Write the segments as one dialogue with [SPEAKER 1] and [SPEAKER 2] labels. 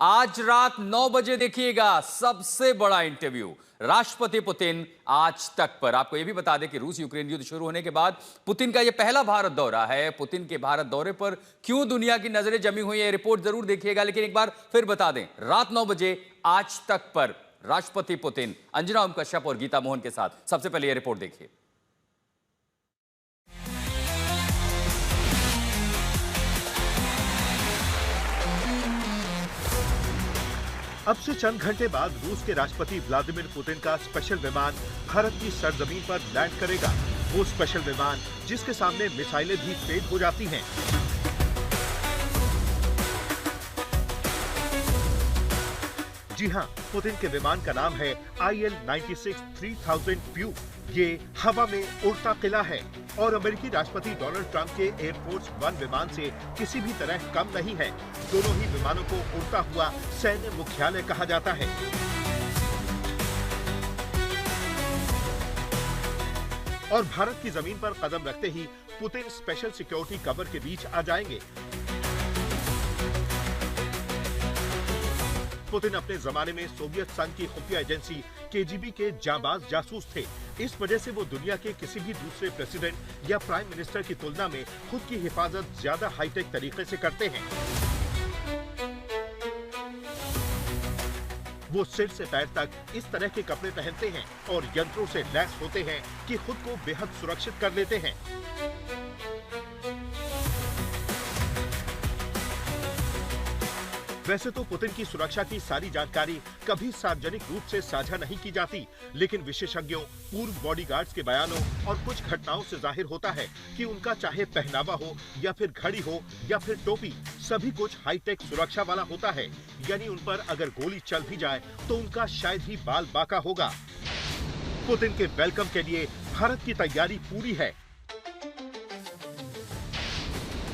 [SPEAKER 1] आज रात 9 बजे देखिएगा सबसे बड़ा इंटरव्यू राष्ट्रपति पुतिन आज तक पर। आपको यह भी बता दें कि रूस यूक्रेन युद्ध शुरू होने के बाद पुतिन का यह पहला भारत दौरा है। पुतिन के भारत दौरे पर क्यों दुनिया की नजरें जमी हुई है, रिपोर्ट जरूर देखिएगा। लेकिन एक बार फिर बता दें, रात 9 बजे आज तक पर राष्ट्रपति पुतिन। अंजना ओम कश्यप और गीता मोहन के साथ सबसे पहले यह रिपोर्ट देखिए।
[SPEAKER 2] अब से चंद घंटे बाद रूस के राष्ट्रपति व्लादिमीर पुतिन का स्पेशल विमान भारत की सरजमीन पर लैंड करेगा। वो स्पेशल विमान जिसके सामने मिसाइलें भी फेल हो जाती हैं। जी हां, पुतिन के विमान का नाम है IL-96 3000 प्यू। ये हवा में उड़ता किला है और अमेरिकी राष्ट्रपति डोनाल्ड ट्रंप के एयरफोर्स 1 विमान से किसी भी तरह कम नहीं है। दोनों ही विमानों को उड़ता हुआ सैन्य मुख्यालय कहा जाता है। और भारत की जमीन पर कदम रखते ही पुतिन स्पेशल सिक्योरिटी कवर के बीच आ जाएंगे। पुतिन अपने जमाने में सोवियत संघ की खुफिया एजेंसी KGB के जांबाज जासूस थे। इस वजह से वो दुनिया के किसी भी दूसरे प्रेसिडेंट या प्राइम मिनिस्टर की तुलना में खुद की हिफाजत ज्यादा हाईटेक तरीके से करते हैं। वो सिर से पैर तक इस तरह के कपड़े पहनते हैं और यंत्रों से लैस होते हैं कि खुद को बेहद सुरक्षित कर लेते हैं। वैसे तो पुतिन की सुरक्षा की सारी जानकारी कभी सार्वजनिक रूप से साझा नहीं की जाती, लेकिन विशेषज्ञों, पूर्व बॉडीगार्ड्स के बयानों और कुछ घटनाओं से जाहिर होता है कि उनका चाहे पहनावा हो या फिर घड़ी हो या फिर टोपी, सभी कुछ हाईटेक सुरक्षा वाला होता है। यानी उन पर अगर गोली चल भी जाए तो उनका शायद ही बाल बाका होगा। पुतिन के वेलकम के लिए भारत की तैयारी पूरी है।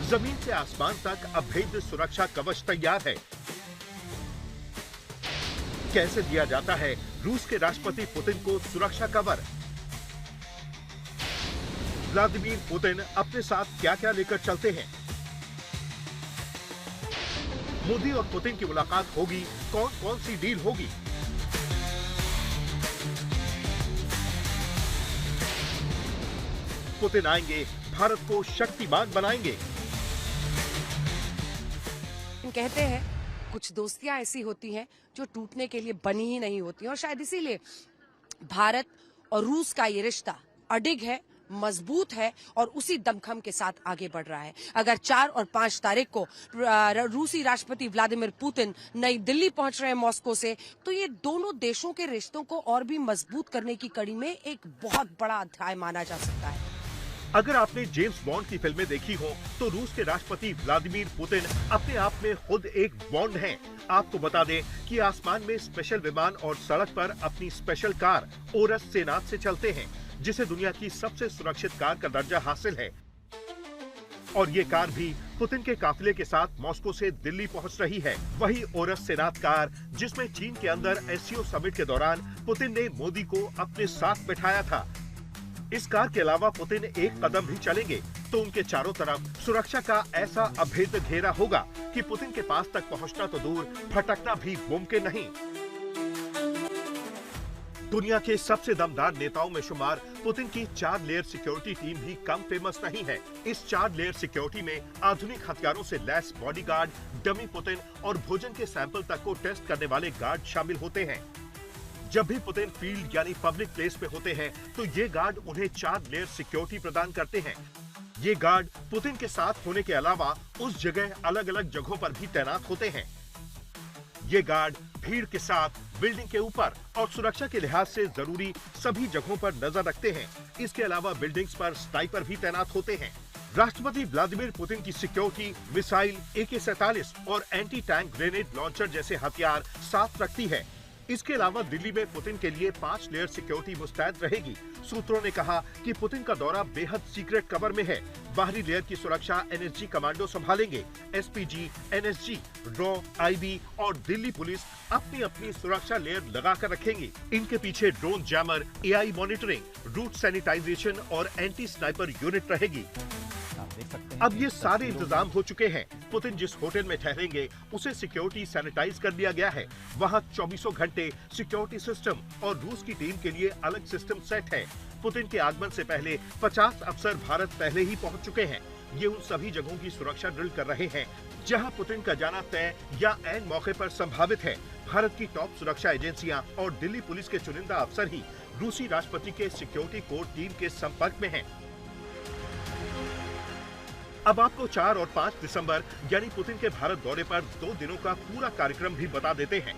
[SPEAKER 2] जमीन से आसमान तक अभेद्य सुरक्षा कवच तैयार है। कैसे दिया जाता है रूस के राष्ट्रपति पुतिन को सुरक्षा कवर? व्लादिमीर पुतिन अपने साथ क्या क्या लेकर चलते हैं? मोदी और पुतिन की मुलाकात होगी, कौन कौन सी डील होगी? पुतिन आएंगे, भारत को शक्तिमान बनाएंगे।
[SPEAKER 3] कहते हैं कुछ दोस्तियां ऐसी होती हैं जो टूटने के लिए बनी ही नहीं होती, और शायद इसीलिए भारत और रूस का ये रिश्ता अडिग है, मजबूत है और उसी दमखम के साथ आगे बढ़ रहा है। अगर 4 और 5 तारीख को रूसी राष्ट्रपति व्लादिमीर पुतिन नई दिल्ली पहुंच रहे हैं मॉस्को से, तो ये दोनों देशों के रिश्तों को और भी मजबूत करने की कड़ी में एक बहुत बड़ा अध्याय माना जा सकता है।
[SPEAKER 2] अगर आपने जेम्स बॉन्ड की फिल्में देखी हो तो रूस के राष्ट्रपति व्लादिमीर पुतिन अपने आप में खुद एक बॉन्ड हैं। आपको बता दें कि आसमान में स्पेशल विमान और सड़क पर अपनी स्पेशल कार ओरस सेनात से चलते हैं, जिसे दुनिया की सबसे सुरक्षित कार का दर्जा हासिल है। और ये कार भी पुतिन के काफिले के साथ मॉस्को से दिल्ली पहुंच रही है। वही ओरस सेनात कार जिसमें चीन के अंदर SCO समिट के दौरान पुतिन ने मोदी को अपने साथ बिठाया था। इस कार के अलावा पुतिन एक कदम भी चलेंगे तो उनके चारों तरफ सुरक्षा का ऐसा अभेद्य घेरा होगा कि पुतिन के पास तक पहुंचना तो दूर, फटकना भी मुमकिन नहीं। दुनिया के सबसे दमदार नेताओं में शुमार पुतिन की 4 लेयर सिक्योरिटी टीम भी कम फेमस नहीं है। इस 4 लेयर सिक्योरिटी में आधुनिक हथियारों से लैस बॉडीगार्ड, डमी पुतिन और भोजन के सैंपल तक को टेस्ट करने वाले गार्ड शामिल होते हैं। जब भी पुतिन फील्ड यानी पब्लिक प्लेस पे होते हैं तो ये गार्ड उन्हें 4 लेयर सिक्योरिटी प्रदान करते हैं। ये गार्ड पुतिन के साथ होने के अलावा उस जगह अलग अलग जगहों पर भी तैनात होते हैं। ये गार्ड भीड़ के साथ बिल्डिंग के ऊपर और सुरक्षा के लिहाज से जरूरी सभी जगहों पर नजर रखते हैं। इसके अलावा बिल्डिंग्स पर स्नाइपर भी तैनात होते हैं। राष्ट्रपति व्लादिमीर पुतिन की सिक्योरिटी मिसाइल, AK-47 और एंटी टैंक ग्रेनेड लॉन्चर जैसे हथियार साथ रखती है। इसके अलावा दिल्ली में पुतिन के लिए 5 लेयर सिक्योरिटी मुस्तैद रहेगी। सूत्रों ने कहा कि पुतिन का दौरा बेहद सीक्रेट कवर में है। बाहरी लेयर की सुरक्षा NSG कमांडो संभालेंगे। SPG, NSG, रॉ, IB और दिल्ली पुलिस अपनी अपनी सुरक्षा लेयर लगा कर रखेंगी। इनके पीछे drone jammer, AI monitoring, route sanitisation और एंटी स्नाइपर यूनिट रहेगी। अब ये सारे इंतजाम हो चुके हैं। पुतिन जिस होटल में ठहरेंगे उसे सिक्योरिटी सैनिटाइज कर दिया गया है। वहाँ 24 घंटे सिक्योरिटी सिस्टम और रूस की टीम के लिए अलग सिस्टम सेट है। पुतिन के आगमन से पहले 50 अफसर भारत पहले ही पहुँच चुके हैं। ये उन सभी जगहों की सुरक्षा ड्रिल कर रहे हैं जहां पुतिन का जाना तय या ऐन मौके पर संभावित है। भारत की टॉप सुरक्षा एजेंसियां और दिल्ली पुलिस के चुनिंदा अफसर ही रूसी राष्ट्रपति के सिक्योरिटी कोर टीम के संपर्क में हैं। अब आपको 4 और 5 दिसंबर यानी पुतिन के भारत दौरे पर 2 दिनों का पूरा कार्यक्रम भी बता देते हैं।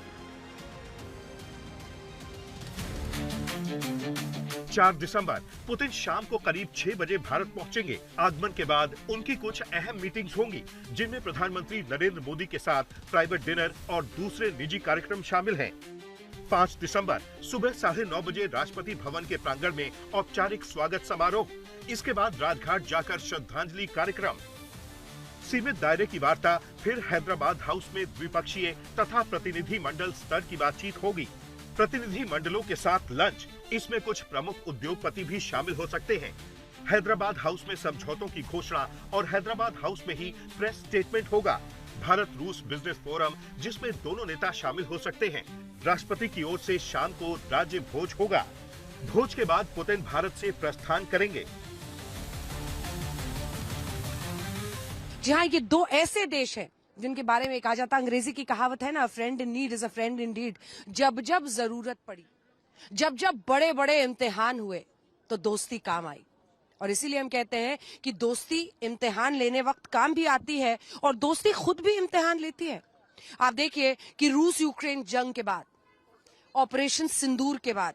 [SPEAKER 2] 4 दिसंबर पुतिन शाम को करीब 6 बजे भारत पहुंचेंगे। आगमन के बाद उनकी कुछ अहम मीटिंग्स होंगी जिनमें प्रधानमंत्री नरेंद्र मोदी के साथ प्राइवेट डिनर और दूसरे निजी कार्यक्रम शामिल हैं। 5 दिसंबर सुबह 9:30 बजे राष्ट्रपति भवन के प्रांगण में औपचारिक स्वागत समारोह। इसके बाद राजघाट जाकर श्रद्धांजलि कार्यक्रम। सीमित दायरे की वार्ता, फिर हैदराबाद हाउस में द्विपक्षीय तथा प्रतिनिधि मंडल स्तर की बातचीत होगी। प्रतिनिधि मंडलों के साथ लंच, इसमें कुछ प्रमुख उद्योगपति भी शामिल हो सकते हैं। हैदराबाद हाउस में समझौतों की घोषणा और हैदराबाद हाउस में ही प्रेस स्टेटमेंट होगा। भारत रूस बिजनेस फोरम जिसमें दोनों नेता शामिल हो सकते हैं। राष्ट्रपति की ओर से शाम को राज्य भोज होगा। भोज के बाद पुतिन भारत से प्रस्थान करेंगे।
[SPEAKER 3] जी हाँ, ये 2 ऐसे देश हैं जिनके बारे में कहा जाता है, अंग्रेजी की कहावत है ना, friend in need is a friend indeed. जब जब जरूरत पड़ी, जब जब बड़े बड़े इम्तिहान हुए तो दोस्ती काम आई। और इसीलिए हम कहते हैं कि दोस्ती इम्तिहान लेने वक्त काम भी आती है और दोस्ती खुद भी इम्तिहान लेती है। आप देखिए कि रूस यूक्रेन जंग के बाद, ऑपरेशन सिंदूर के बाद,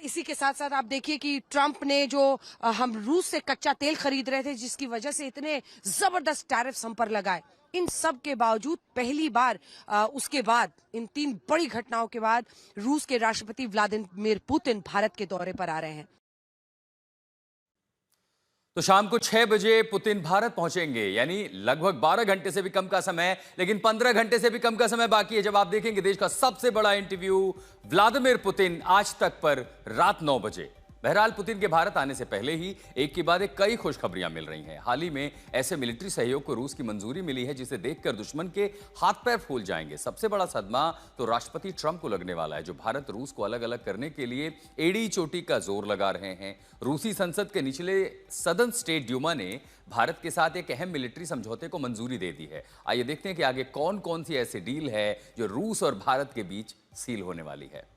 [SPEAKER 3] इसी के साथ साथ आप देखिए कि ट्रंप ने जो हम रूस से कच्चा तेल खरीद रहे थे जिसकी वजह से इतने जबरदस्त टैरिफ्स हम पर लगाए, इन सब के बावजूद पहली बार उसके बाद इन 3 बड़ी घटनाओं के बाद रूस के राष्ट्रपति व्लादिमीर पुतिन भारत के दौरे पर आ रहे हैं।
[SPEAKER 1] तो शाम को 6 बजे पुतिन भारत पहुंचेंगे, यानी लगभग 12 घंटे से भी कम का समय, लेकिन 15 घंटे से भी कम का समय बाकी है जब आप देखेंगे देश का सबसे बड़ा इंटरव्यू व्लादिमीर पुतिन आज तक पर रात 9 बजे। बहरहाल पुतिन के भारत आने से पहले ही एक के बाद एक कई खुशखबरियां मिल रही हैं। हाल ही में ऐसे मिलिट्री सहयोग को रूस की मंजूरी मिली है जिसे देखकर दुश्मन के हाथ पैर फूल जाएंगे। सबसे बड़ा सदमा तो राष्ट्रपति ट्रंप को लगने वाला है, जो भारत रूस को अलग अलग करने के लिए एड़ी चोटी का जोर लगा रहे हैं। रूसी संसद के निचले सदन स्टेट ड्यूमा ने भारत के साथ एक अहम मिलिट्री समझौते को मंजूरी दे दी है। आइए देखते हैं कि आगे कौन कौन सी ऐसी डील है जो रूस और भारत के बीच सील होने वाली है।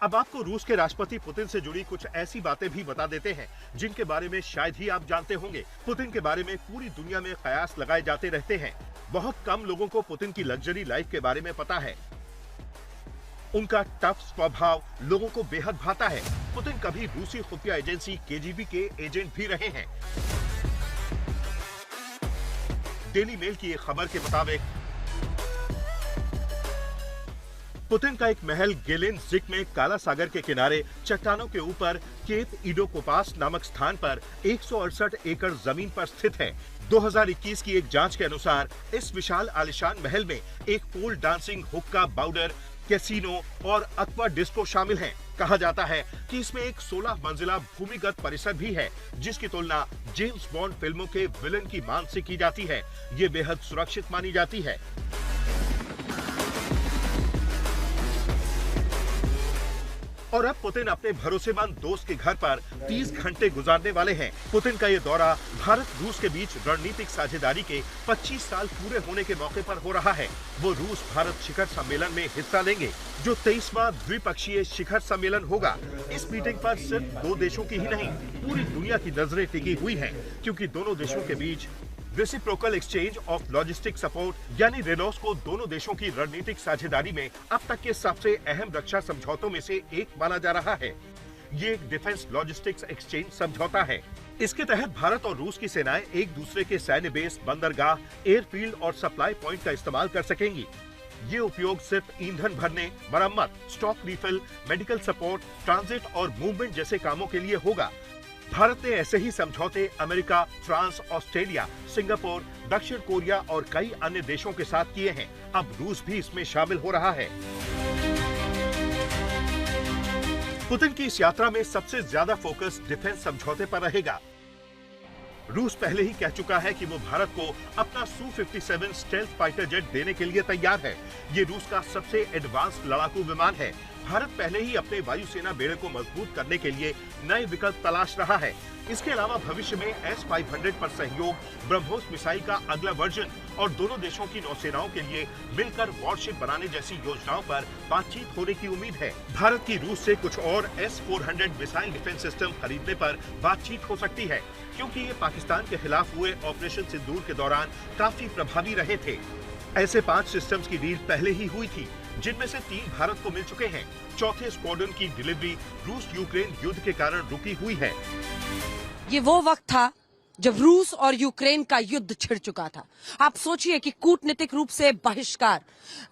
[SPEAKER 2] अब आपको रूस के राष्ट्रपति पुतिन से जुड़ी कुछ ऐसी बातें भी बता देते हैं जिनके बारे में शायद ही आप जानते होंगे। पुतिन के बारे में पूरी दुनिया में कयास लगाए जाते रहते हैं। बहुत कम लोगों को पुतिन की लग्जरी लाइफ के बारे में पता है। उनका टफ स्वभाव लोगों को बेहद भाता है। पुतिन कभी रूसी खुफिया एजेंसी केजीबी के एजेंट भी रहे हैं। डेली मेल की एक खबर के मुताबिक पुतिन का एक महल गेलेनजिक में काला सागर के किनारे चट्टानों के ऊपर केप इडोकोपास नामक स्थान पर 168 एकड़ जमीन पर स्थित है। 2021 की एक जांच के अनुसार इस विशाल आलिशान महल में एक पोल डांसिंग, हुक्का, बाउडर, कैसीनो और अक्वा डिस्को शामिल हैं। कहा जाता है कि इसमें एक 16 मंजिला भूमिगत परिसर भी है जिसकी तुलना जेम्स बॉन्ड फिल्मों के विलन की मान से की जाती है। ये बेहद सुरक्षित मानी जाती है। और अब पुतिन अपने भरोसेमंद दोस्त के घर पर 30 घंटे गुजारने वाले हैं। पुतिन का ये दौरा भारत रूस के बीच रणनीतिक साझेदारी के 25 साल पूरे होने के मौके पर हो रहा है। वो रूस भारत शिखर सम्मेलन में हिस्सा लेंगे जो 23वां द्विपक्षीय शिखर सम्मेलन होगा। इस मीटिंग पर सिर्फ 2 देशों की ही नहीं, पूरी दुनिया की नजरें टिकी हुई हैं, क्योंकि दोनों देशों के बीच reciprocal exchange of logistic support यानी रेलॉस को दोनों देशों की रणनीतिक साझेदारी में अब तक के सबसे अहम रक्षा समझौतों में से एक माना जा रहा है। ये एक डिफेंस लॉजिस्टिक्स एक्सचेंज समझौता है। इसके तहत भारत और रूस की सेनाएं एक दूसरे के सैन्य बेस, बंदरगाह, एयरफील्ड और सप्लाई पॉइंट का इस्तेमाल कर सकेंगी। ये उपयोग सिर्फ ईंधन भरने, मरम्मत, stock refill, medical support, transit और मूवमेंट जैसे कामों के लिए होगा। भारत ने ऐसे ही समझौते अमेरिका, फ्रांस, ऑस्ट्रेलिया, सिंगापुर, दक्षिण कोरिया और कई अन्य देशों के साथ किए हैं। अब रूस भी इसमें शामिल हो रहा है। पुतिन की इस यात्रा में सबसे ज्यादा फोकस डिफेंस समझौते पर रहेगा। रूस पहले ही कह चुका है कि वो भारत को अपना Su-57 स्टेल्थ फाइटर जेट देने के लिए तैयार है। ये रूस का सबसे एडवांस लड़ाकू विमान है। भारत पहले ही अपने वायुसेना बेड़े को मजबूत करने के लिए नए विकल्प तलाश रहा है। इसके अलावा भविष्य में S-500 पर सहयोग, ब्रह्मोस मिसाइल का अगला वर्जन और दोनों देशों की नौसेनाओं के लिए मिलकर वॉरशिप बनाने जैसी योजनाओं पर बातचीत होने की उम्मीद है। भारत की रूस से कुछ और S-400 मिसाइल डिफेंस सिस्टम खरीदने पर बातचीत हो सकती है, क्योंकि ये पाकिस्तान के खिलाफ हुए ऑपरेशन सिंदूर के दौरान काफी प्रभावी रहे थे। ऐसे 5 सिस्टम्स की डील पहले ही हुई थी, जिनमें से 3 भारत को मिल चुके हैं। चौथे स्क्वाड्रन की डिलीवरी रूस यूक्रेन युद्ध के कारण रुकी हुई है।
[SPEAKER 3] ये वो वक्त था जब रूस और यूक्रेन का युद्ध छिड़ चुका था। आप सोचिए कि कूटनीतिक रूप से बहिष्कार,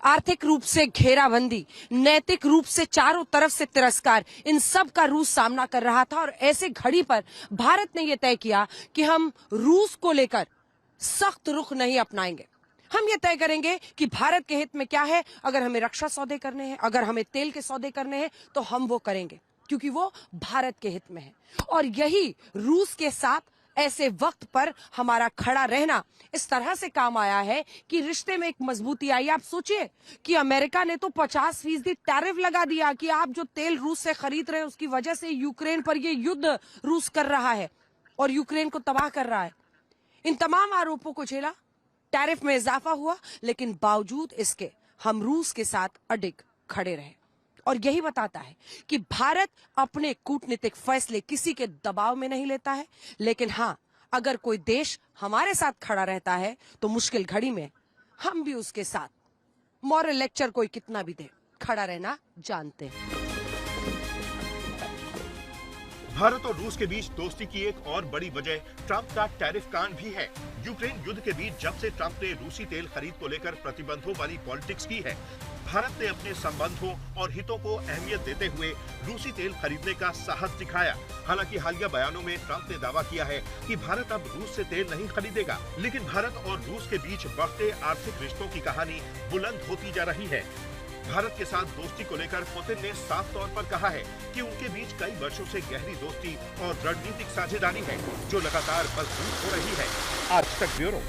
[SPEAKER 3] आर्थिक रूप से घेराबंदी, नैतिक रूप से चारों तरफ से तिरस्कार, इन सब का रूस सामना कर रहा था। और ऐसे घड़ी पर भारत ने यह तय किया कि हम रूस को लेकर सख्त रुख नहीं अपनाएंगे। हम ये तय करेंगे कि भारत के हित में क्या है। अगर हमें रक्षा सौदे करने हैं, अगर हमें तेल के सौदे करने हैं, तो हम वो करेंगे, क्योंकि वो भारत के हित में है। और यही रूस के साथ ऐसे वक्त पर हमारा खड़ा रहना इस तरह से काम आया है कि रिश्ते में एक मजबूती आई। आप सोचिए कि अमेरिका ने तो 50% टैरिफ लगा दिया कि आप जो तेल रूस से खरीद रहे हैं उसकी वजह से यूक्रेन पर ये युद्ध रूस कर रहा है और यूक्रेन को तबाह कर रहा है। इन तमाम आरोपों को झेला, टैरिफ में इजाफा हुआ, लेकिन बावजूद इसके हम रूस के साथ अडिग खड़े रहे। और यही बताता है कि भारत अपने कूटनीतिक फैसले किसी के दबाव में नहीं लेता है, लेकिन हाँ, अगर कोई देश हमारे साथ खड़ा रहता है तो मुश्किल घड़ी में हम भी उसके साथ, मॉरल लेक्चर कोई कितना भी दे, खड़ा रहना जानते हैं।
[SPEAKER 2] भारत और रूस के बीच दोस्ती की एक और बड़ी वजह ट्रंप का टैरिफ कांड भी है। यूक्रेन युद्ध के बीच जब से ट्रंप ने रूसी तेल खरीद को लेकर प्रतिबंधों वाली पॉलिटिक्स की है, भारत ने अपने संबंधों और हितों को अहमियत देते हुए रूसी तेल खरीदने का साहस दिखाया। हालांकि हालिया बयानों में ट्रंप ने दावा किया है कि भारत अब रूस से तेल नहीं खरीदेगा, लेकिन भारत और रूस के बीच बढ़ते आर्थिक रिश्तों की कहानी बुलंद होती जा रही है। भारत के साथ दोस्ती को लेकर पुतिन ने साफ तौर पर कहा है कि उनके बीच कई वर्षों से गहरी दोस्ती और रणनीतिक साझेदारी है, जो लगातार मजबूत हो रही है। आज तक ब्यूरो।